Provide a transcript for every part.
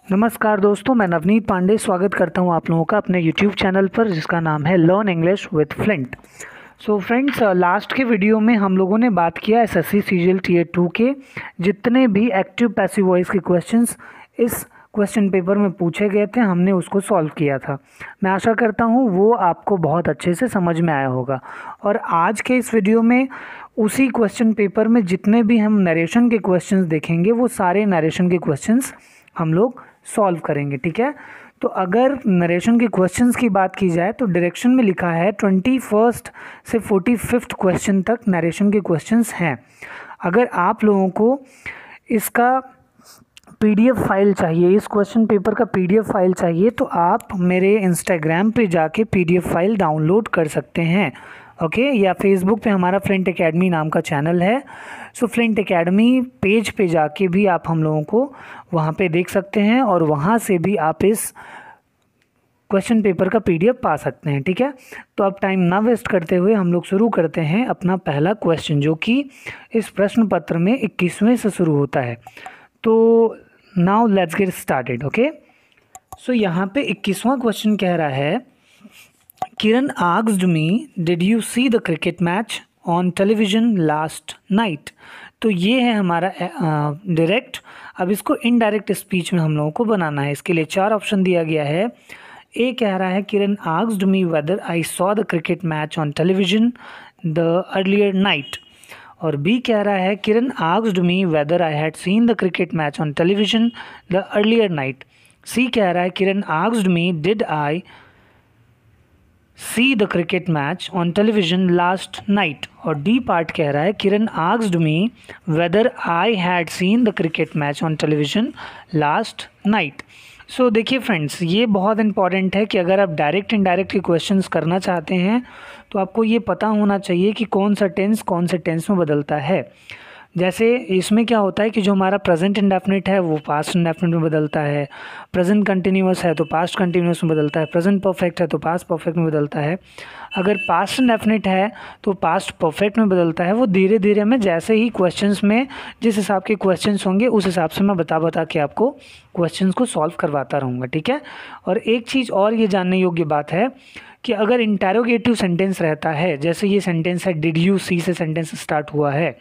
नमस्कार दोस्तों, मैं नवनीत पांडे स्वागत करता हूं आप लोगों का अपने YouTube चैनल पर जिसका नाम है learn English with flint. So friends, last के वीडियो में हम लोगों ने बात किया एसएससी सीजीएल टीयर 2 के जितने भी एक्टिव पैसिव वॉइस के क्वेश्चंस इस क्वेश्चन पेपर में पूछे गए थे, हमने उसको सॉल्व किया था। मैं आशा करता हूं वो आपको बहुत अच्छे से समझ में आया होगा। और आज के इस वीडियो में उसी क्वेश्चन पेपर में जितने भी हम नरेशन के क्वेश्चंस देखेंगे वो सारे नरेशन के क्वेश्चंस हम लोग सॉल्व करेंगे। ठीक है, तो अगर नरेशन के क्वेश्चंस की बात की जाए तो डायरेक्शन में लिखा है 21 से 45 क्वेश्चन तक नरेशन के क्वेश्चंस हैं। अगर आप लोगों को इसका पीडीएफ फाइल चाहिए, इस क्वेश्चन पेपर का पीडीएफ फाइल चाहिए, तो आप मेरे इंस्टाग्राम पे जाके पीडीएफ फाइल डाउनलोड कर सकते हैं। ओके, या फेसबुक पे हमारा फ्लिंट एकेडमी नाम का चैनल है। सो फ्लिंट एकेडमी पेज पे जाके भी आप हम लोगों को वहाँ पे देख सकते हैं और वहाँ से भी आप इस क्वेश्चन पेपर का पीडीएफ पा सकते हैं। ठीक है, तो अब टाइम ना वेस्ट करते हुए हम लोग शुरू करते हैं अपना पहला क्वेश्चन, जो कि इस प्रश्न पत्र में 21वें से शुरू होता है। तो now let's get started. Okay, so यहाँ पे 21वां क्वेश्चन कह रहा है, किरण asked me, did you see the cricket match on television last night? तो ये है हमारा डायरेक्ट। अब इसको इनडायरेक्ट स्पीच में हम लोगों को बनाना है। इसके लिए 4 ऑप्शन दिया गया है। ए कह रहा है, किरण asked me whether I saw the cricket match on television the earlier night। और बी कह रहा है, किरण asked me whether I had seen the cricket match on television the earlier night। सी कह रहा है, किरण asked me, did I see the cricket match on television last night। और D part कह रहा है, किरण asked me whether I had seen the cricket match on television last night। सो देखिए friends, ये बहुत इंपॉर्टेंट है कि अगर आप डायरेक्ट इनडायरेक्ट के क्वेश्चंस करना चाहते हैं तो आपको ये पता होना चाहिए कि कौन सा टेंस कौन से टेंस में बदलता है। जैसे इसमें क्या होता है कि जो हमारा प्रेजेंट इंडेफिनिट है वो पास्ट इंडेफिनिट में बदलता है, प्रेजेंट कंटिन्यूअस है तो पास्ट कंटिन्यूअस में बदलता है, प्रेजेंट परफेक्ट है तो पास्ट परफेक्ट में बदलता है। अगर पास्ट इंडेफिनिट है तो पास्ट परफेक्ट में बदलता है। वो धीरे धीरे मैं जैसे ही क्वेश्चंस में जिस हिसाब के क्वेश्चंस होंगे उस हिसाब से मैं बता के आपको क्वेश्चंस को सॉल्व करवाता रहूँगा। ठीक है, और एक चीज़ और ये जानने योग्य बात है कि अगर इंटेरोगेटिव सेंटेंस रहता है, जैसे ये सेंटेंस है डिड यू सी से सेंटेंस स्टार्ट हुआ है,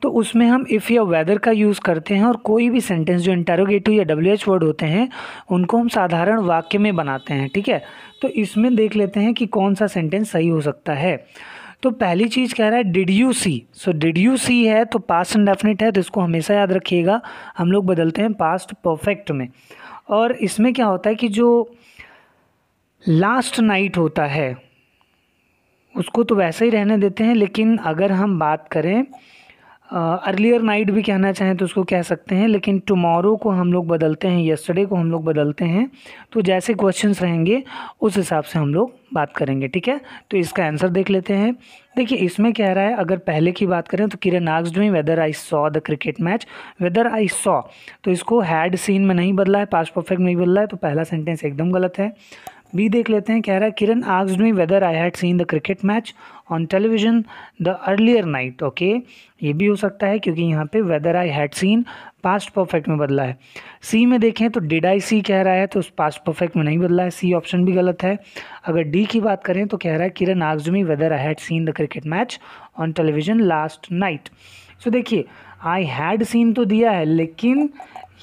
तो उसमें हम इफ़ या वेदर का यूज़ करते हैं। और कोई भी सेंटेंस जो इंटेरोगेटिव या WH वर्ड होते हैं उनको हम साधारण वाक्य में बनाते हैं। ठीक है, तो इसमें देख लेते हैं कि कौन सा सेंटेंस सही हो सकता है। तो पहली चीज़ कह रहा है did you see. So did you see है तो पास्ट इंडेफिनिट है, तो इसको हमेशा याद रखिएगा, हम लोग बदलते हैं पास्ट परफेक्ट में। और इसमें क्या होता है कि जो लास्ट नाइट होता है उसको तो वैसे ही रहने देते हैं, लेकिन अगर हम बात करें अर्लियर नाइट भी कहना चाहें तो उसको कह सकते हैं, लेकिन टुमारो को हम लोग बदलते हैं, यस्टरडे को हम लोग बदलते हैं। तो जैसे क्वेश्चंस रहेंगे उस हिसाब से हम लोग बात करेंगे। ठीक है, तो इसका आंसर देख लेते हैं। देखिए इसमें कह रहा है, अगर पहले की बात करें तो किरण asked me whether I saw the cricket match, whether I saw, तो इसको हैड सीन में नहीं बदला है, पास्ट परफेक्ट में ही बदला है, तो पहला सेंटेंस एकदम गलत है। बी देख लेते हैं, कह रहा है किरण asked me whether I had seen the cricket match on television the earlier night। Okay, ये भी हो सकता है क्योंकि यहाँ पे whether I had seen past perfect में बदला है। सी में देखें तो डिड आई सी कह रहा है, तो उस पास्ट परफेक्ट में नहीं बदला है, सी ऑप्शन भी गलत है। अगर डी की बात करें तो कह रहा है किरण asked me whether I had seen the cricket match on television last night। सो देखिए आई हैड सीन तो दिया है, लेकिन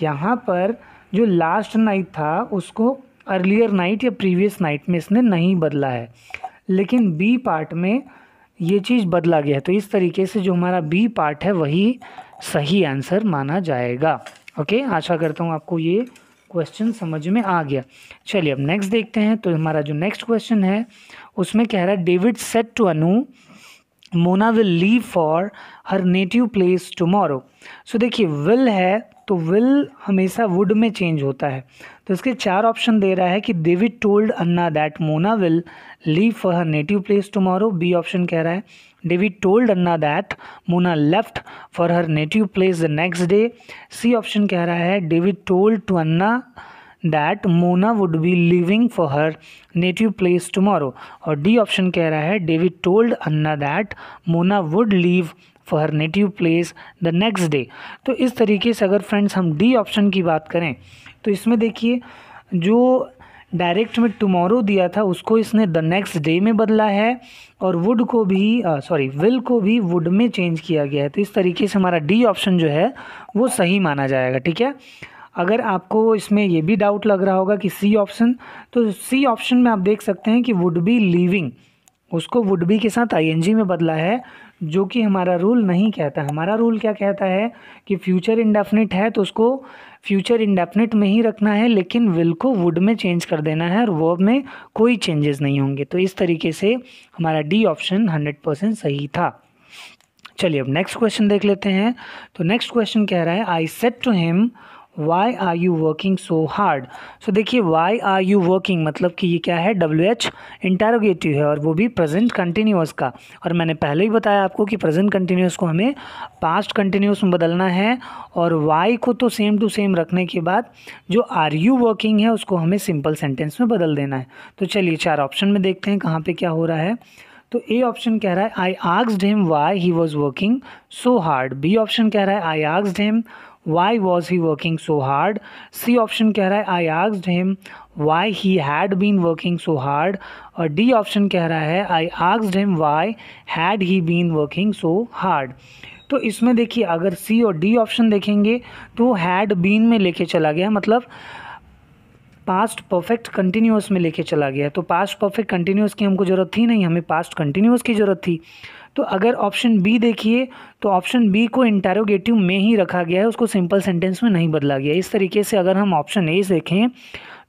यहाँ पर जो लास्ट नाइट था उसको अर्लियर नाइट या प्रीवियस नाइट में इसने नहीं बदला है, लेकिन बी पार्ट में ये चीज़ बदला गया है। तो इस तरीके से जो हमारा बी पार्ट है वही सही आंसर माना जाएगा। ओके, आशा करता हूँ आपको ये क्वेश्चन समझ में आ गया। चलिए अब नेक्स्ट देखते हैं। तो हमारा जो नेक्स्ट क्वेश्चन है उसमें कह रहा है, David said to Anu, Mona will leave for her native place tomorrow. So देखिए विल है तो विल हमेशा वुड में चेंज होता है, तो इसके 4 ऑप्शन दे रहा है कि David told Anna that Mona will leave for her native place tomorrow. B option कह रहा है David told Anna that Mona left for her native place the next day. C option कह रहा है David told to Anna that Mona would be leaving for her native place tomorrow। और D option कह रहा है David told Anna that Mona would leave for her native place the next day. तो इस तरीके से अगर फ्रेंड्स हम डी ऑप्शन की बात करें तो इसमें देखिए जो डायरेक्ट में टुमारो दिया था उसको इसने द नेक्स्ट डे में बदला है और वुड को भी विल को भी वुड में चेंज किया गया है। तो इस तरीके से हमारा डी ऑप्शन जो है वो सही माना जाएगा। ठीक है, अगर आपको इसमें ये भी डाउट लग रहा होगा कि सी ऑप्शन, तो सी ऑप्शन में आप देख सकते हैं कि वुड बी लीविंग, उसको वुड बी के साथ आईएनजी में बदला है, जो कि हमारा रूल नहीं कहता। हमारा रूल क्या कहता है कि फ्यूचर इंडेफिनिट है तो उसको फ्यूचर इंडेफिनिट में ही रखना है, लेकिन विल को वुड में चेंज कर देना है और वर्ब में कोई चेंजेस नहीं होंगे। तो इस तरीके से हमारा डी ऑप्शन 100% सही था। चलिए अब नेक्स्ट क्वेश्चन देख लेते हैं। तो नेक्स्ट क्वेश्चन कह रहा है I said to him why are you working so hard. So देखिए वाई आर यू वर्किंग मतलब कि ये क्या है, WH इंटरोगेटिव है और वो भी प्रेजेंट कंटिन्यूअस का। और मैंने पहले ही बताया आपको कि प्रेजेंट कंटिन्यूअस को हमें पास्ट कंटिन्यूअस में बदलना है और वाई को तो सेम टू सेम रखने के बाद जो आर यू वर्किंग है उसको हमें सिंपल सेंटेंस में बदल देना है। तो चलिए 4 ऑप्शन में देखते हैं कहाँ पे क्या हो रहा है। तो ए ऑप्शन कह रहा है I asked him why he was working so hard. B option कह रहा है I asked him why was he working so hard। C option कह रहा है I asked him why he had been working so hard। और D option कह रहा है I asked him why had he been working so hard। तो इसमें देखिए अगर सी और डी ऑप्शन देखेंगे तो हैड बीन में लेके चला गया, मतलब पास्ट परफेक्ट कंटिन्यूअस में लेके चला गया। तो पास्ट परफेक्ट कंटिन्यूअस की हमको ज़रूरत थी नहीं, हमें पास्ट कंटिन्यूअस की ज़रूरत थी। तो अगर ऑप्शन बी देखिए तो ऑप्शन बी को इंटरोगेटिव में ही रखा गया है, उसको सिंपल सेंटेंस में नहीं बदला गया। इस तरीके से अगर हम ऑप्शन ए देखें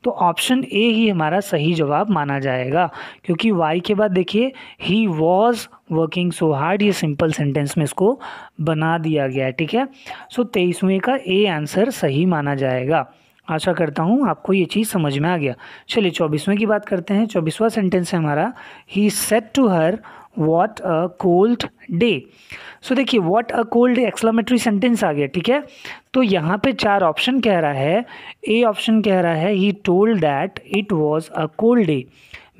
तो ऑप्शन ए ही हमारा सही जवाब माना जाएगा, क्योंकि वाई के बाद देखिए he was working so hard, ये सिंपल सेंटेंस में इसको बना दिया गया है। ठीक है, सो 23वें का ए आंसर सही माना जाएगा। आशा करता हूँ आपको ये चीज़ समझ में आ गया। चलिए 24वें की बात करते हैं। 24वां सेंटेंस है हमारा he said to her what a cold day. So देखिए what a cold day exclamatory sentence आ गया। ठीक है, तो यहाँ पे 4 ऑप्शन कह रहा है। ए ऑप्शन कह रहा है he told that it was a cold day.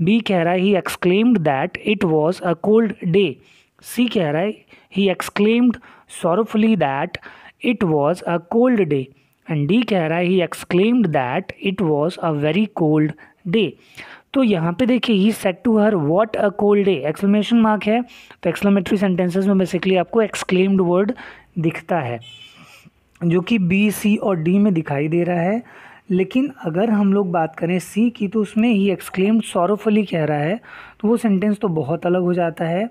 B कह रहा है he exclaimed that it was a cold day. C कह रहा है he exclaimed sorrowfully that it was a cold day. And D कह रहा है he exclaimed that it was a very cold day. तो यहाँ पे देखिए he said to her what a cold day, exclamation mark है। तो एक्सक्लेमेटरी सेंटेंसेस में बेसिकली आपको एक्सक्लेम्ड वर्ड दिखता है, जो कि बी सी और डी में दिखाई दे रहा है। लेकिन अगर हम लोग बात करें सी की तो उसमें ही एक्सक्लेम्ड सॉरोफुली कह रहा है, तो वो सेंटेंस तो बहुत अलग हो जाता है।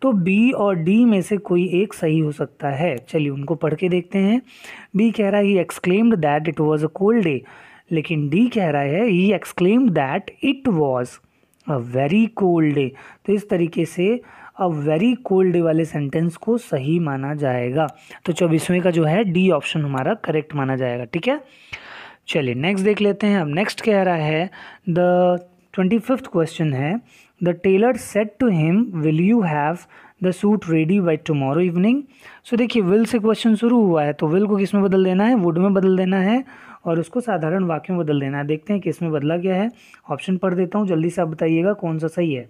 तो बी और डी में से कोई एक सही हो सकता है। चलिए उनको पढ़ के देखते हैं। बी कह रहा है he exclaimed that it was a cold day, लेकिन डी कह रहा है he exclaimed that it was a very cold day. तो इस तरीके से अ वेरी कोल्ड डे वाले सेंटेंस को सही माना जाएगा। तो 24वें का जो है डी ऑप्शन हमारा करेक्ट माना जाएगा। ठीक है, चलिए नेक्स्ट देख लेते हैं। अब नेक्स्ट कह रहा है द 25th क्वेश्चन है the tailor said to him will you have the suit ready by tomorrow evening. So देखिए विल से क्वेश्चन शुरू हुआ है, तो विल को किस में बदल देना है, वुड में बदल देना है और उसको साधारण वाक्य में बदल देना है। देखते हैं किस में बदला गया है। ऑप्शन पढ़ देता हूँ, जल्दी से आप बताइएगा कौन सा सही है।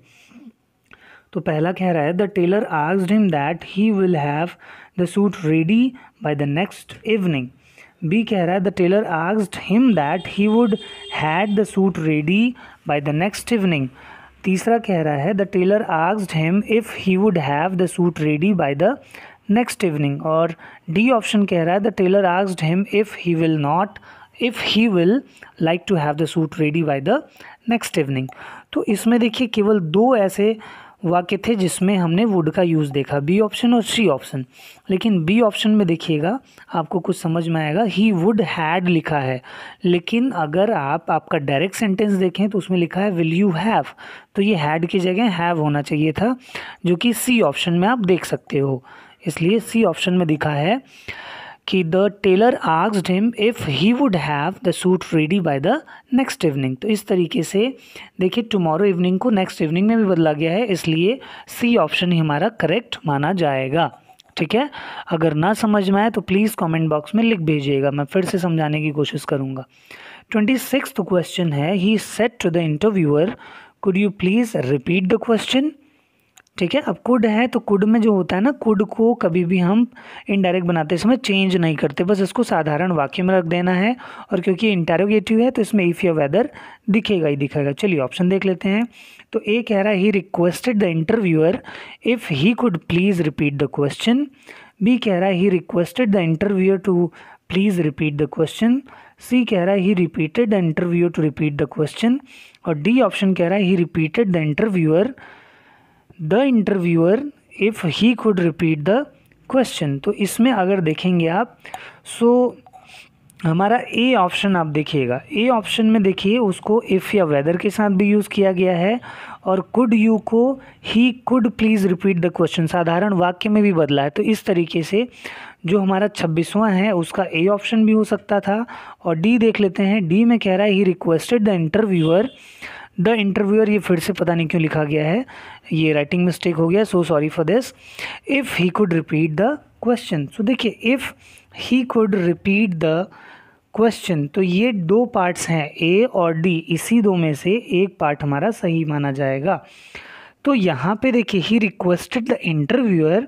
तो पहला कह रहा है the tailor asked him that he will have the suit ready by the next evening. B कह रहा है the tailor asked him that he would had the suit ready by the next evening. तीसरा कह रहा है the tailor asked him if he would have the suit ready by the next evening. और D option कह रहा है the tailor asked him if he will like to have the suit ready by the next evening. तो इसमें देखिए केवल 2 ऐसे वाक्य थे जिसमें हमने वुड का यूज़ देखा, बी ऑप्शन और सी ऑप्शन। लेकिन बी ऑप्शन में देखिएगा आपको कुछ समझ में आएगा, ही वुड हैड लिखा है, लेकिन अगर आपका डायरेक्ट सेंटेंस देखें तो उसमें लिखा है विल यू हैव, तो ये हैड की जगह हैव होना चाहिए था, जो कि सी ऑप्शन में आप देख सकते हो। इसलिए सी ऑप्शन में दिखा है कि the tailor asked him if he would have the suit ready by the next evening. तो इस तरीके से देखिए टुमारो इवनिंग को नेक्स्ट इवनिंग में भी बदला गया है, इसलिए सी ऑप्शन ही हमारा करेक्ट माना जाएगा। ठीक है, अगर ना समझ में आए तो प्लीज़ कमेंट बॉक्स में लिख भेजिएगा, मैं फिर से समझाने की कोशिश करूँगा। 26th क्वेश्चन है he said to the interviewer could you please repeat the question. ठीक है। अब कुड है तो कुड में जो होता है ना, कुड को कभी भी हम इनडायरेक्ट बनाते समय चेंज नहीं करते, बस इसको साधारण वाक्य में रख देना है। और क्योंकि इंटेरोगेटिव है तो इसमें इफ़ या वेदर दिखेगा ही दिखेगा। चलिए ऑप्शन देख लेते हैं। तो ए कह रहा है he requested the interviewer if he could please repeat the question. B कह रहा है he requested the interviewer to please repeat the question. C कह रहा है he repeated the interviewer to repeat the question. और डी ऑप्शन कह रहा है he repeated the interviewer if he could repeat the question. तो इसमें अगर देखेंगे आप सो हमारा ए ऑप्शन आप देखिएगा, ए ऑप्शन में देखिए उसको इफ़ या वेदर के साथ भी यूज़ किया गया है और कुड यू को ही could please repeat the question साधारण वाक्य में भी बदला है। तो इस तरीके से जो हमारा 26वां है उसका ए ऑप्शन भी हो सकता था। और डी देख लेते हैं, डी में कह रहा है ही रिक्वेस्टेड द इंटरव्यूअर, ये फिर से पता नहीं क्यों लिखा गया है, ये राइटिंग मिस्टेक हो गया, so sorry for this. If he could repeat the question, so देखिए if he could repeat the question, तो ये दो पार्ट्स हैं ए और डी, इसी दो में से एक पार्ट हमारा सही माना जाएगा। तो यहाँ पे देखिए ही requested the interviewer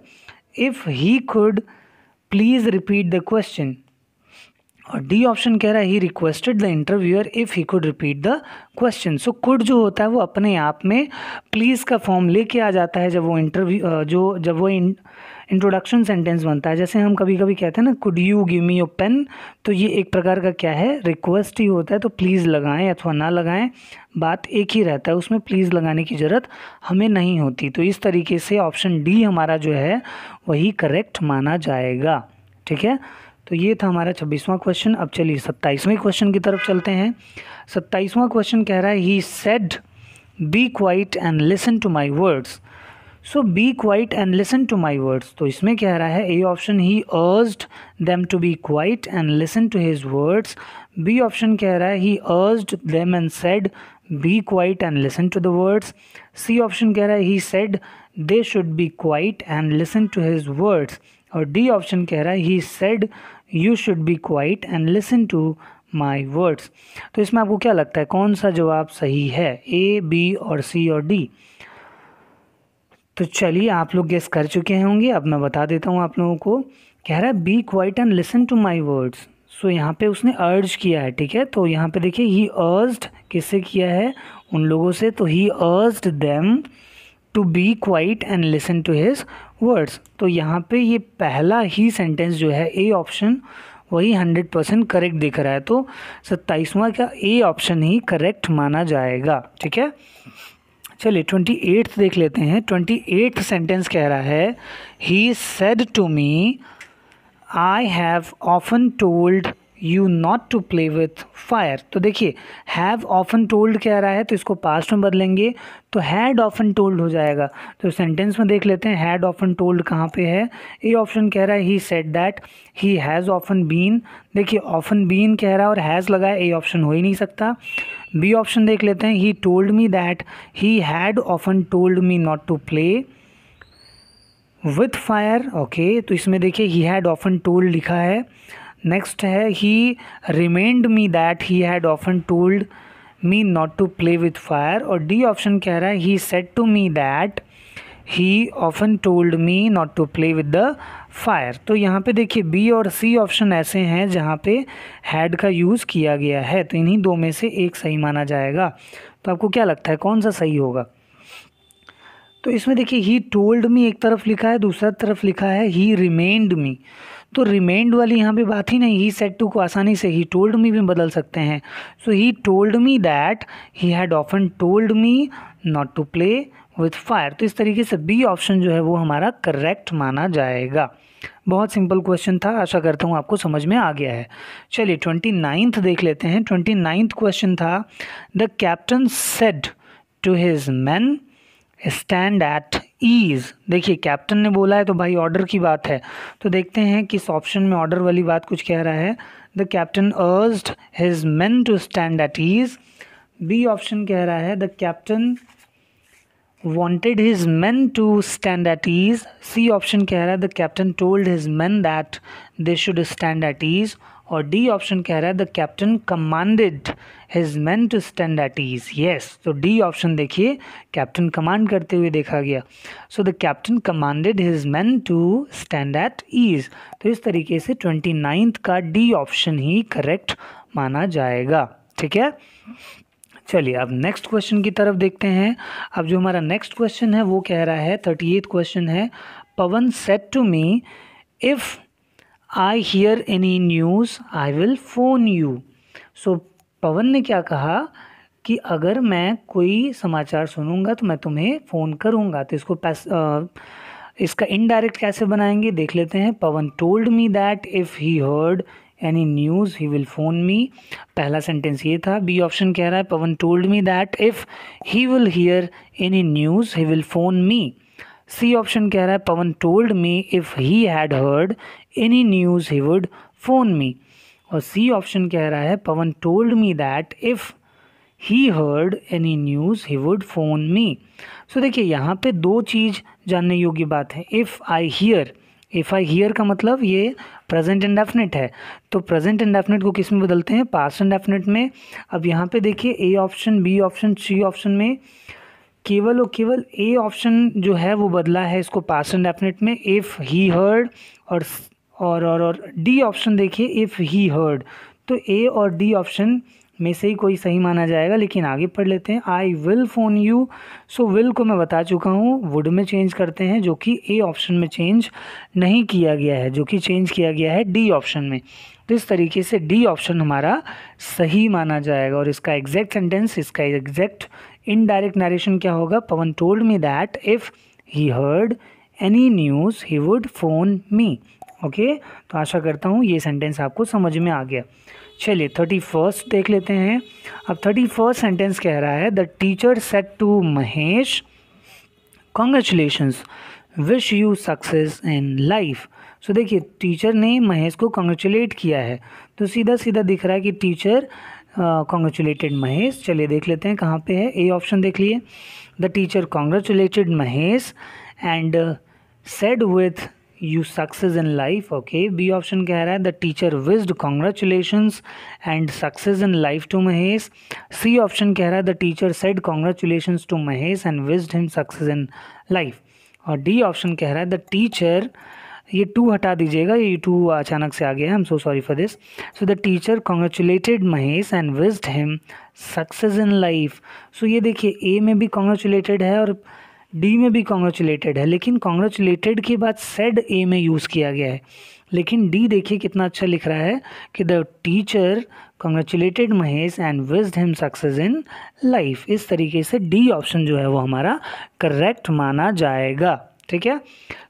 if he could please repeat the question. और डी ऑप्शन कह रहा है he requested the interviewer if he could repeat the question. So could जो होता है वो अपने आप में प्लीज़ का फॉर्म लेके आ जाता है जब वो जब वो इंट्रोडक्शन सेंटेंस बनता है। जैसे हम कभी कभी कहते हैं ना could you give me your pen, तो ये एक प्रकार का क्या है, रिक्वेस्ट ही होता है। तो प्लीज़ लगाएं अथवा ना लगाएं बात एक ही रहता है, उसमें प्लीज़ लगाने की ज़रूरत हमें नहीं होती। तो इस तरीके से ऑप्शन डी हमारा जो है वही करेक्ट माना जाएगा। ठीक है, तो ये था हमारा 26वां क्वेश्चन। अब चलिए 27वें क्वेश्चन की तरफ चलते हैं। 27वां क्वेश्चन कह रहा है he said be quiet and listen to my words. So be quiet and listen to my words, तो इसमें कह रहा है A option he urged them to be quiet and listen to his words. B option कह रहा है he urged them and said be quiet and listen to the words. C option कह रहा है he said they should be quiet and listen to his words. और D option कह रहा है he said you should be quiet and listen to my words. तो इसमें आपको क्या लगता है कौन सा जवाब सही है, ए, बी और सी और डी? तो चलिए आप लोग गेस कर चुके होंगे, अब मैं बता देता हूँ आप लोगों को। कह रहा है be quiet and listen to my words. So यहाँ पे उसने अर्ज किया है, ठीक है। तो यहाँ पे देखिए ही अर्ज्ड किससे किया है, उन लोगों से। तो he urged them to be quiet and listen to his words. तो यहाँ पे ये पहला ही सेंटेंस जो है ए ऑप्शन वही 100% करेक्ट दिख रहा है। तो 27वां का ए ऑप्शन ही करेक्ट माना जाएगा। ठीक है, चलिए 28th देख लेते हैं। 28th सेंटेंस कह रहा है he said to me I have often told you not to play with fire. तो देखिए हैव ऑफन टोल्ड कह रहा है तो इसको पास्ट में बदलेंगे तो हैड ऑफन टोल्ड हो जाएगा। तो सेंटेंस में देख लेते हैं हैड ऑफन टोल्ड कहाँ पे है। ए ऑप्शन कह रहा है he said that he has often been. देखिए ऑफन बीन कह रहा है और हैज़ लगा है, ए ऑप्शन हो ही नहीं सकता। बी ऑप्शन देख लेते हैं he told me that he had often told me not to play with fire. Okay, तो इसमें देखिए ही हैड ऑफन टोल्ड लिखा है। नेक्स्ट है he remind me that he had often told me not to play with fire. और D option कह रहा है he said to me that he often told me not to play with the fire. तो यहाँ पे देखिए B और C option ऐसे हैं जहाँ पे हैड का यूज़ किया गया है, तो इन्हीं दो में से एक सही माना जाएगा। तो आपको क्या लगता है कौन सा सही होगा? तो इसमें देखिए ही टोल्ड मी एक तरफ लिखा है, दूसरा तरफ लिखा है ही रिमेंड मी। तो रिमेंड वाली यहाँ पे बात ही नहीं, ही सेड टू को आसानी से ही टोल्ड मी में बदल सकते हैं। So he told me that he had often told me not to play with fire. तो इस तरीके से बी ऑप्शन जो है वो हमारा करेक्ट माना जाएगा। बहुत सिंपल क्वेश्चन था, आशा करता हूँ आपको समझ में आ गया है। चलिए 29th देख लेते हैं। 29th क्वेश्चन था the captain said to his man stand at ease. देखिए कैप्टन ने बोला है तो भाई ऑर्डर की बात है, तो देखते हैं किस ऑप्शन में ऑर्डर वाली बात कुछ कह रहा है। The captain urged his men to stand at ease. B option कह रहा है the captain wanted his men to stand at ease. C option कह रहा है the captain told his men that they should stand at ease. और D option कह रहा है the captain commanded his man to stand at ease. Yes, तो D option देखिए captain command करते हुए देखा गया। So the captain commanded his man to stand at ease. तो इस तरीके से 29th का डी ऑप्शन ही करेक्ट माना जाएगा। ठीक है, चलिए अब नेक्स्ट क्वेश्चन की तरफ देखते हैं। अब जो हमारा नेक्स्ट क्वेश्चन है वो कह रहा है 38th क्वेश्चन है, Pavan said to me if I hear any news I will phone you. So Pavan ने क्या कहा कि अगर मैं कोई समाचार सुनूंगा तो मैं तुम्हें फ़ोन करूंगा। तो इसका इनडायरेक्ट कैसे बनाएंगे देख लेते हैं। Pavan told me that if he heard any news he will phone me. पहला सेंटेंस ये था। बी ऑप्शन कह रहा है Pavan told me that if he will hear any news he will phone me. C option कह रहा है Pavan told me if he had heard any news he would phone me. और सी ऑप्शन कह रहा है Pavan told me that if he heard any news he would phone me. So देखिए यहाँ पे दो चीज़ जानने योग्य बात है। इफ़ आई हियर का मतलब ये प्रेजेंट इंडेफिनिट है, तो प्रेजेंट इंडेफिनिट को किस में बदलते हैं, पास्ट इंडेफिनिट में। अब यहाँ पे देखिए A option, B option, C option में केवल और केवल ए ऑप्शन जो है वो बदला है इसको पास्ट इंडेफिनिट में, इफ़ ही हर्ड। और डी ऑप्शन देखिए इफ़ ही हर्ड, तो ए और डी ऑप्शन में से ही कोई सही माना जाएगा। लेकिन आगे पढ़ लेते हैं। आई will phone you. So will को मैं बता चुका हूँ वुड में चेंज करते हैं, जो कि ए ऑप्शन में चेंज नहीं किया गया है, जो कि चेंज किया गया है डी ऑप्शन में। तो इस तरीके से डी ऑप्शन हमारा सही माना जाएगा। और इसका एग्जैक्ट सेंटेंस, इसका एग्जैक्ट इनडायरेक्ट नरेशन क्या होगा, Pavan told me that if he heard any news he would phone me. Okay, तो आशा करता हूँ ये सेंटेंस आपको समझ में आ गया। चलिए 31st देख लेते हैं। अब 31st सेंटेंस कह रहा है the teacher said to Mahesh congratulations wish you success in life. So देखिए टीचर ने महेश को कॉन्ग्रेचुलेट किया है, तो सीधा सीधा दिख रहा है कि टीचर कॉन्ग्रेचुलेटेड महेश। चलिए देख लेते हैं कहाँ पे है। ए ऑप्शन देख लिए, the teacher congratulated Mahesh and said with you success in life. Okay, B option कह रहा है the teacher wished congratulations and success in life to Mahesh. C option कह रहा है the teacher said congratulations to Mahesh and wished him success in life. और D option कह रहा है द टीचर, ये टू हटा दीजिएगा, ये टू अचानक से आ गया है, I am so sorry for this. So the teacher congratulated Mahesh and wished him success in life. So ये देखिए ए में भी कॉन्ग्रेचुलेटेड है और डी में भी कॉन्ग्रेचुलेटेड है, लेकिन कॉन्ग्रेचुलेटेड के बाद सेड ए में यूज़ किया गया है। लेकिन डी देखिए कितना अच्छा लिख रहा है कि the teacher congratulated Mahesh and wished him success in life. इस तरीके से डी ऑप्शन जो है वो हमारा करेक्ट माना जाएगा। ठीक है,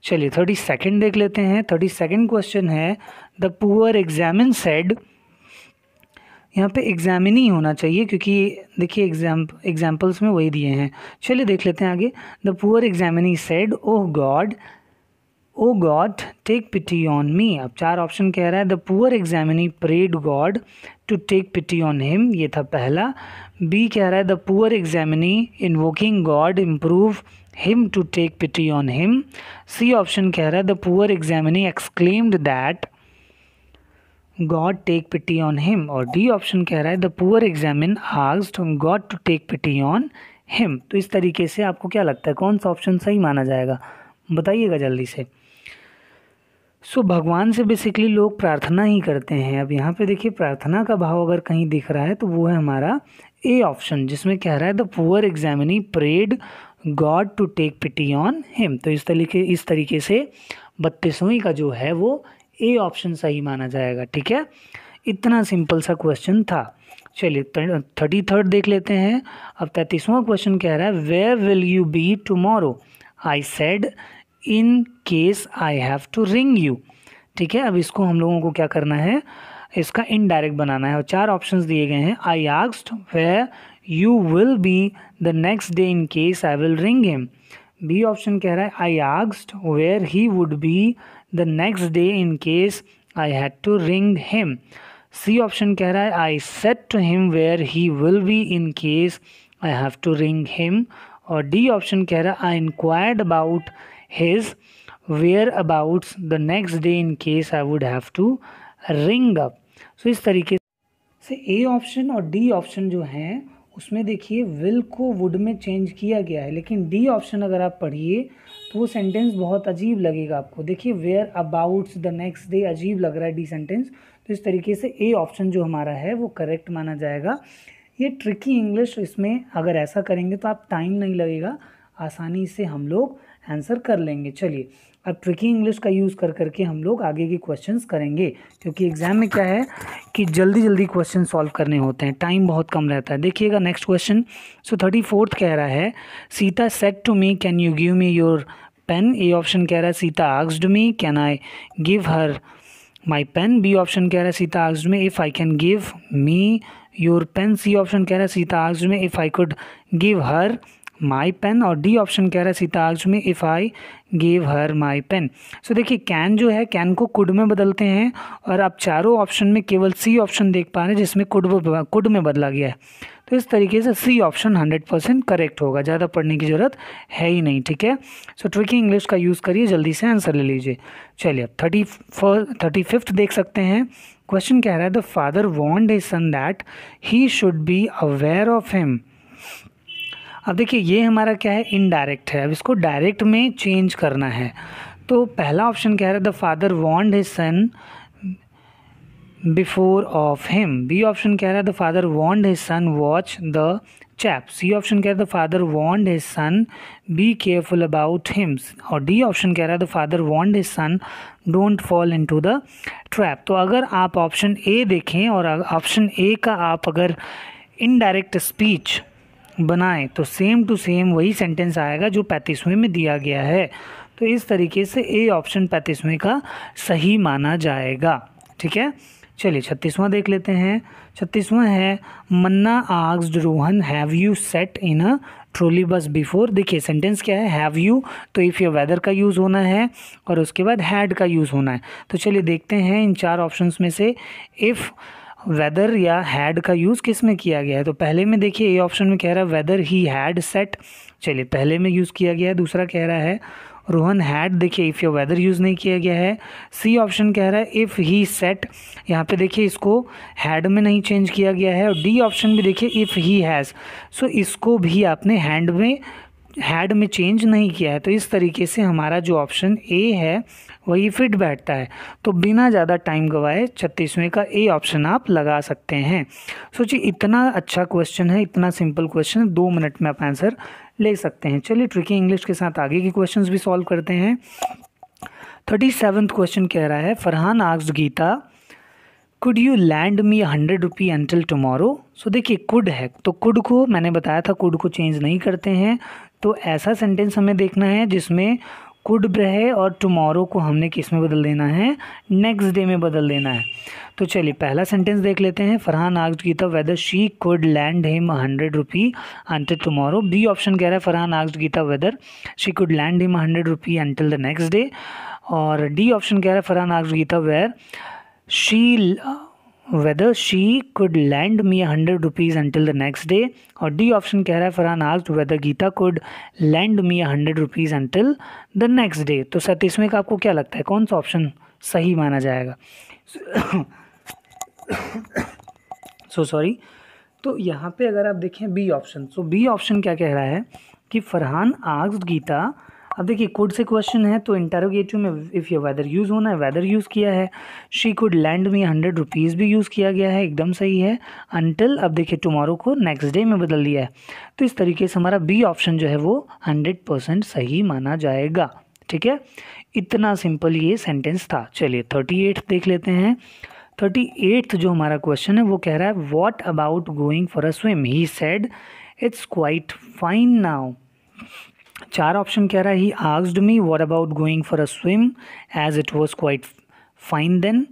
चलिए 32nd देख लेते हैं। 32nd क्वेश्चन है द पुअर एग्जामिन सेड। यहाँ पे एग्जामिनी होना चाहिए क्योंकि देखिए एग्जाम्पल्स में वही दिए हैं। चलिए देख लेते हैं आगे। The poor examinee said oh God take pity on me. अब 4 ऑप्शन कह रहा है the poor examinee prayed God to take pity on him, ये था पहला। बी कह रहा है the poor examinee invoking God improve him to take pity on him. C option कह रहा है the poor examinee exclaimed that God take pity on him। और डी ऑप्शन कह रहा है the poor examine asked God to take pity on him। तो इस तरीके से आपको क्या लगता है कौन सा ऑप्शन सही माना जाएगा, बताइएगा जल्दी से। सो भगवान से बेसिकली लोग प्रार्थना ही करते हैं। अब यहाँ पे देखिए प्रार्थना का भाव अगर कहीं दिख रहा है तो वो है हमारा ए ऑप्शन, जिसमें कह रहा है the poor examinee prayed God to take pity on him. तो इस तरीके से 32वीं का जो है वो ए ऑप्शन सही माना जाएगा। ठीक है, इतना सिंपल सा क्वेश्चन था। चलिए 33rd देख लेते हैं। अब 33वां क्वेश्चन कह रहा है where will you be tomorrow. I said in case I have to ring you. ठीक है, अब इसको हम लोगों को क्या करना है, इसका इनडायरेक्ट बनाना है। और 4 ऑप्शंस दिए गए हैं। I asked where you will be the next day in case I will ring him. B option कह रहा है I asked where he would be the next day in case I had to ring him। C option कह रहा है I said to him where he will be in case I have to ring him। और D option कह रहा है I inquired about his whereabouts the next day in case I would have to ring up। सो इस तरीके से A option और D option जो हैं उसमें देखिए विल को वुड में चेंज किया गया है, लेकिन डी ऑप्शन अगर आप पढ़िए तो वो सेंटेंस बहुत अजीब लगेगा आपको। देखिए whereabouts the next day, अजीब लग रहा है डी सेंटेंस। तो इस तरीके से ए ऑप्शन जो हमारा है वो करेक्ट माना जाएगा। ये ट्रिकी इंग्लिश, इसमें अगर ऐसा करेंगे तो आप टाइम नहीं लगेगा, आसानी से हम लोग आंसर कर लेंगे। चलिए अब ट्रिकी इंग्लिश का यूज़ कर करके हम लोग आगे के क्वेश्चंस करेंगे, क्योंकि एग्जाम में क्या है कि जल्दी जल्दी क्वेश्चन सॉल्व करने होते हैं, टाइम बहुत कम रहता है। देखिएगा नेक्स्ट क्वेश्चन। सो 34th कह रहा है Sita said to me can you give me your pen. A option कह रहा है Sita asked me can I give her my pen. B option कह रहा है Sita asked me if I can give me your pen. C option कह रहा है Sita asked me if I could give her my pen. और डी ऑप्शन कह रहा है Sita asked me if I give her my pen. सो देखिए कैन जो है, कैन को कुड में बदलते हैं, और आप चारों ऑप्शन में केवल सी ऑप्शन देख पा रहे हैं जिसमें कुड में बदला गया है। तो इस तरीके से सी ऑप्शन 100% करेक्ट होगा, ज़्यादा पढ़ने की ज़रूरत है ही नहीं, ठीक है। सो ट्रिकी इंग्लिश का यूज़ करिए, जल्दी से आंसर ले लीजिए। चलिए अब 35th देख सकते हैं। क्वेश्चन कह रहा है the father warned his sun that he should be aware of him. अब देखिए ये हमारा क्या है, इनडायरेक्ट है, अब इसको डायरेक्ट में चेंज करना है। तो पहला ऑप्शन कह रहा है the father warned his son before of him. B option कह रहा है the father warned his son watch the chap. C option कह रहा है the father warned his son be careful about him. और डी ऑप्शन कह रहा है the father warned his son don't fall into the trap. तो अगर आप ऑप्शन ए देखें और ऑप्शन ए का आप अगर इनडायरेक्ट स्पीच बनाएं तो सेम टू सेम वही सेंटेंस आएगा जो 35वें में दिया गया है। तो इस तरीके से ए ऑप्शन 35वें का सही माना जाएगा, ठीक है। चलिए 36वां देख लेते हैं। 36वां है Manna asked Rohan have you set in a trolley bus before. देखिए सेंटेंस क्या है, हैव यू, तो इफ़ या वेदर का यूज़ होना है और उसके बाद हैड का यूज़ होना है। तो चलिए देखते हैं इन चार ऑप्शंस में से इफ़, वेदर या हैड का यूज़ किस में किया गया है। तो पहले में देखिए ए ऑप्शन में कह रहा है वेदर ही हैड सेट, चलिए पहले में यूज़ किया गया है। दूसरा कह रहा है रोहन हैड, देखिए इफ़ या वेदर यूज़ नहीं किया गया है। सी ऑप्शन कह रहा है इफ़ ही सेट, यहाँ पे देखिए इसको हैड में नहीं चेंज किया गया है। और डी ऑप्शन भी देखिए इफ़ ही हैज़, सो इसको भी आपने हैड में चेंज नहीं किया है। तो इस तरीके से हमारा जो ऑप्शन ए है वही फिट बैठता है। तो बिना ज़्यादा टाइम गवाए 36वें का ए ऑप्शन आप लगा सकते हैं। सोचिए इतना अच्छा क्वेश्चन है, इतना सिंपल क्वेश्चन है, 2 मिनट में आप आंसर ले सकते हैं। चलिए ट्रिकी इंग्लिश के साथ आगे के क्वेश्चंस भी सॉल्व करते हैं। 37th क्वेश्चन कह रहा है Farhan asked Geeta could you lend me 100 rupee until tomorrow. So देखिए कुड है, तो कुड को मैंने बताया था कुड को चेंज नहीं करते हैं। तो ऐसा सेंटेंस हमें देखना है जिसमें कुड रहे और टुमारो को हमने किस में बदल देना है, नेक्स्ट डे में बदल देना है। तो चलिए पहला सेंटेंस देख लेते हैं। Farhan asked Geeta whether she could lend him 100 rupee until tomorrow. B option कह रहा है Farhan asked Geeta whether she could lend him 100 rupee until the next day. और डी ऑप्शन कह रहा है Farhan asked Geeta whether she could lend me 100 rupees until the next day। और D option कह रहा है Farhan asked whether Geeta could lend me 100 rupees until the next day। तो 37वें का आपको क्या लगता है कौन सा ऑप्शन सही माना जाएगा? सॉरी। तो यहाँ पे अगर आप देखें बी ऑप्शन, सो बी ऑप्शन क्या कह रहा है कि फरहान आस्क्ड गीता, अब देखिए कुड से क्वेश्चन है तो इंटरोगेटिव में इफ़ ये वेदर यूज़ होना है, वेदर यूज़ किया है। She could land me 100 rupees भी यूज़ किया गया है, एकदम सही है। अंटिल, अब देखिए टुमारो को नेक्स्ट डे में बदल दिया है। तो इस तरीके से हमारा बी ऑप्शन जो है वो 100% सही माना जाएगा, ठीक है। इतना सिंपल ये सेंटेंस था। चलिए 38 देख लेते हैं। 38 जो हमारा क्वेश्चन है वो कह रहा है what about going for a swim, he said it's quite fine now. 4 option कह रहा है he asked me what about going for a swim as it was quite fine then.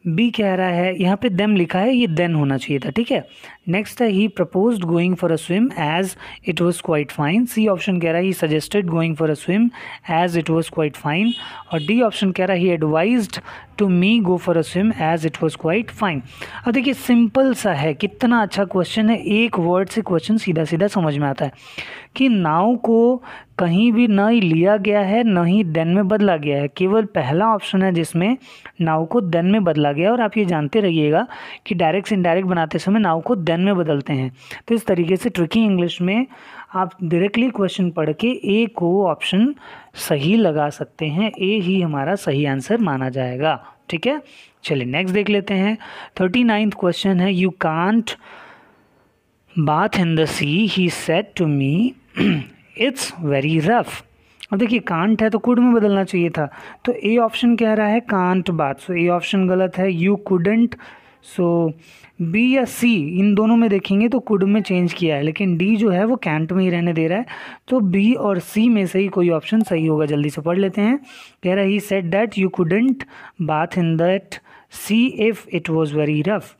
B कह रहा है, यहाँ पे देम लिखा है, ये देन होना चाहिए था, ठीक है। नेक्स्ट है he proposed going for a swim as it was quite fine. C option कह रहा है he suggested going for a swim as it was quite fine. और डी ऑप्शन कह रहा है he advised to me go for a swim as it was quite fine. अब देखिए simple सा है, कितना अच्छा क्वेश्चन है, एक वर्ड से क्वेश्चन सीधा सीधा समझ में आता है कि नाउ को कहीं भी न ही लिया गया है न ही देन में बदला गया है, केवल पहला ऑप्शन है जिसमें नाउ को देन में बदला गया है। और आप ये जानते रहिएगा कि डायरेक्ट से इनडायरेक्ट बनाते समय नाउ को देन में बदलते हैं। तो इस तरीके से ट्रिकी इंग्लिश में आप डायरेक्टली क्वेश्चन पढ़ के ए को ऑप्शन सही लगा सकते हैं, ए ही हमारा सही आंसर माना जाएगा। ठीक है, चलिए नेक्स्ट देख लेते हैं। 39वां क्वेश्चन है, you can't bath in the sea he said to me it's very rough. अब देखिए कांट है तो कुड में बदलना चाहिए था, तो ए ऑप्शन कह रहा है can't bath, so A option गलत है। यू कुडंट, सो बी या सी इन दोनों में देखेंगे तो कुड में चेंज किया है, लेकिन डी जो है वो कैंट में ही रहने दे रहा है, तो बी और सी में से ही कोई ऑप्शन सही होगा। जल्दी से पढ़ लेते हैं। कह रहा है he said that you couldn't bath in that C if it was very rough.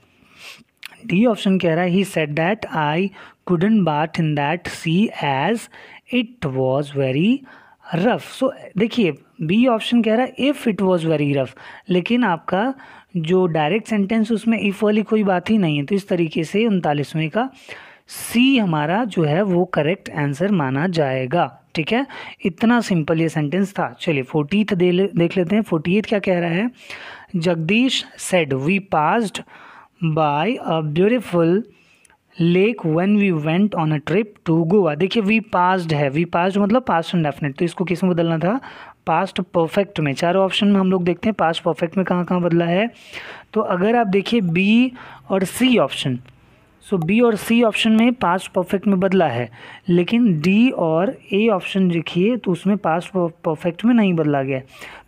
D option कह रहा है he said that I couldn't bath in that sea as it was very rough। सो देखिए बी ऑप्शन कह रहा है if it was very rough, लेकिन आपका जो डायरेक्ट सेंटेंस उसमें इफ़ वाली कोई बात ही नहीं है, तो इस तरीके से 39वें का सी हमारा जो है वो करेक्ट आंसर माना जाएगा। ठीक है, इतना सिंपल ये सेंटेंस था। चलिए 40th देख लेते हैं। 48 क्या कह रहा है, Jagdish said we passed by a beautiful lake when we went on a trip to Goa. देखिए वी पास्ड है, वी पास्ड मतलब पास्ट इंडेफिनिट, तो इसको किस में बदलना था, पास्ट परफेक्ट में। चारों ऑप्शन में हम लोग देखते हैं पास्ट परफेक्ट में कहाँ कहाँ बदला है। तो अगर आप देखिए बी और सी ऑप्शन, सो बी और सी ऑप्शन में पास्ट परफेक्ट में बदला है, लेकिन डी और ए ऑप्शन देखिए तो उसमें पास्ट परफेक्ट में नहीं बदला गया।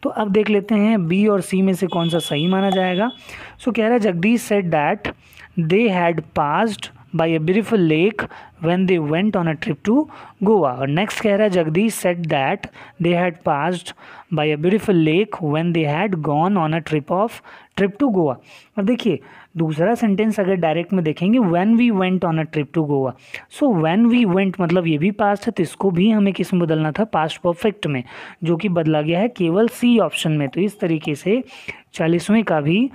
तो अब देख लेते हैं बी और सी में से कौन सा सही माना जाएगा। सो कह रहा है Jagdish said that they had passed by a beautiful lake when they went on a trip to Goa। और नेक्स्ट कह रहा है Jagdish said that they had passed by a beautiful lake when they had gone on a trip to Goa। अब देखिए दूसरा sentence अगर direct में देखेंगे when we went on a trip to Goa, so when we went मतलब ये भी past है, तो इसको भी हमें किस में बदलना था, पास्ट परफेक्ट में, जो कि बदला गया है केवल सी ऑप्शन में। तो इस तरीके से 40वें का भी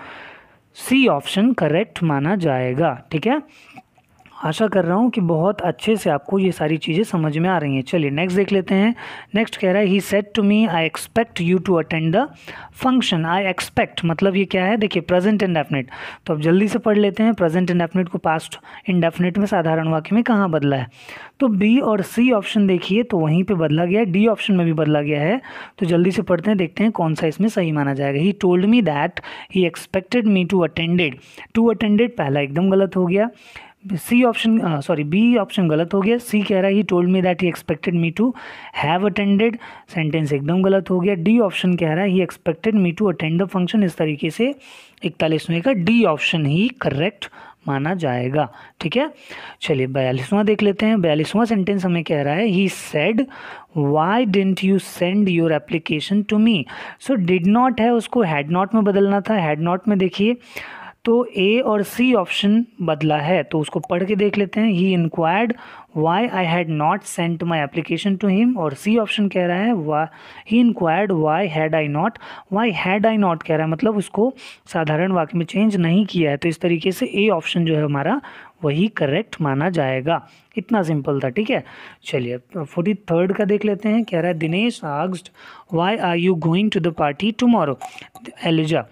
सी ऑप्शन करेक्ट माना जाएगा। ठीक है, आशा कर रहा हूँ कि बहुत अच्छे से आपको ये सारी चीज़ें समझ में आ रही हैं। चलिए नेक्स्ट देख लेते हैं। नेक्स्ट कह रहा है he said to me I expect you to attend the function. I expect मतलब ये क्या है, देखिए प्रेजेंट इंडेफिनिट, तो अब जल्दी से पढ़ लेते हैं। प्रेजेंट इंडेफिनिट को पास्ट इंडेफिनिट में साधारण वाक्य में कहाँ बदला है, तो बी और सी ऑप्शन देखिए तो वहीं पे बदला गया है, डी ऑप्शन में भी बदला गया है। तो जल्दी से पढ़ते हैं, देखते हैं कौन सा इसमें सही माना जाएगा। He told me that he expected me to attended, to attended पहला एकदम गलत हो गया, C option sorry B option गलत हो गया। सी कह रहा है he told me that he expected me to have attended, sentence एकदम गलत हो गया। डी ऑप्शन कह रहा है he expected me to attend the function. इस तरीके से 41वें का डी ऑप्शन ही करेक्ट माना जाएगा। ठीक है, चलिए 42वां देख लेते हैं। 42वां सेंटेंस हमें कह रहा है he said why didn't you send your application to me. So did not है, उसको हैड नॉट में बदलना था। हैड नॉट में देखिए तो ए और सी ऑप्शन बदला है, तो उसको पढ़ के देख लेते हैं। He inquired why I had not sent my application to him, और सी ऑप्शन कह रहा है he inquired why had I not. Why had I not कह रहा है मतलब उसको साधारण वाक्य में चेंज नहीं किया है, तो इस तरीके से ए ऑप्शन जो है हमारा वही करेक्ट माना जाएगा। इतना सिंपल था। ठीक है, चलिए 43rd का देख लेते हैं। कह रहा है Dinesh asked why are you going to the party tomorrow. Eliza,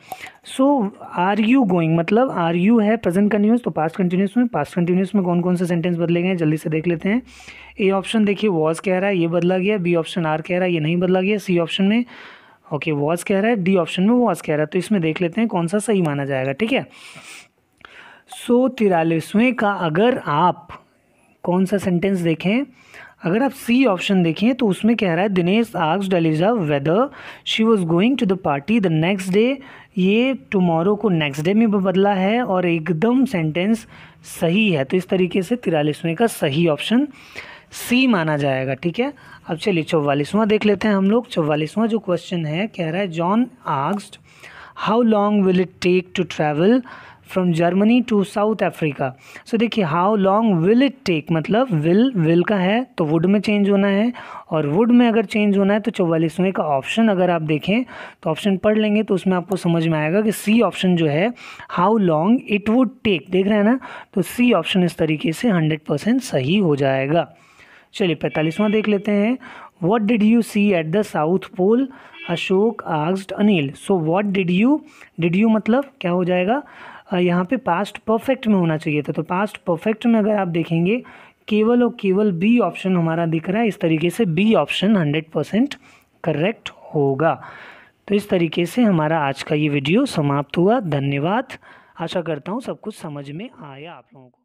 so are you going मतलब आर यू है प्रेजेंट कंटिन्यूस, तो पास्ट कंटिन्यूस में, पास्ट कंटिन्यूस में कौन कौन से सेंटेंस बदले गए जल्दी से देख लेते हैं। ए ऑप्शन देखिए वॉज कह रहा है ये बदला गया, बी ऑप्शन आर कह रहा है ये नहीं बदला गया, सी ऑप्शन में ओके वॉज कह रहा है, डी ऑप्शन में वॉज कह रहा है, तो इसमें देख लेते हैं कौन सा सही माना जाएगा। ठीक है, सो 43वें का अगर आप कौन सा सेंटेंस देखें, अगर आप सी ऑप्शन देखें तो उसमें कह रहा है Dinesh asked Eliza whether she was going to the party the next day. ये टुमारो को नेक्स्ट डे में बदला है और एकदम सेंटेंस सही है, तो इस तरीके से 43वें का सही ऑप्शन सी माना जाएगा। ठीक है, अब चलिए 44वां देख लेते हैं हम लोग। 44वां जो क्वेश्चन है कह रहा है John asked how long will it take to travel from Germany to South Africa. So देखिए how long will it take मतलब विल का है तो वुड में चेंज होना है, और वुड में अगर चेंज होना है तो 44वें का ऑप्शन अगर आप देखें तो ऑप्शन पढ़ लेंगे तो उसमें आपको समझ में आएगा कि सी ऑप्शन जो है how long it would take, देख रहे हैं ना, तो सी ऑप्शन इस तरीके से 100% सही हो जाएगा। चलिए 45वां देख लेते हैं। What did you see at the South Pole, Ashok asked Anil. So what did you मतलब क्या हो जाएगा, यहाँ पे पास्ट परफेक्ट में होना चाहिए था। तो पास्ट परफेक्ट में अगर आप देखेंगे केवल और केवल बी ऑप्शन हमारा दिख रहा है। इस तरीके से बी ऑप्शन 100% करेक्ट होगा। तो इस तरीके से हमारा आज का ये वीडियो समाप्त हुआ। धन्यवाद। आशा करता हूँ सब कुछ समझ में आया आप लोगों को।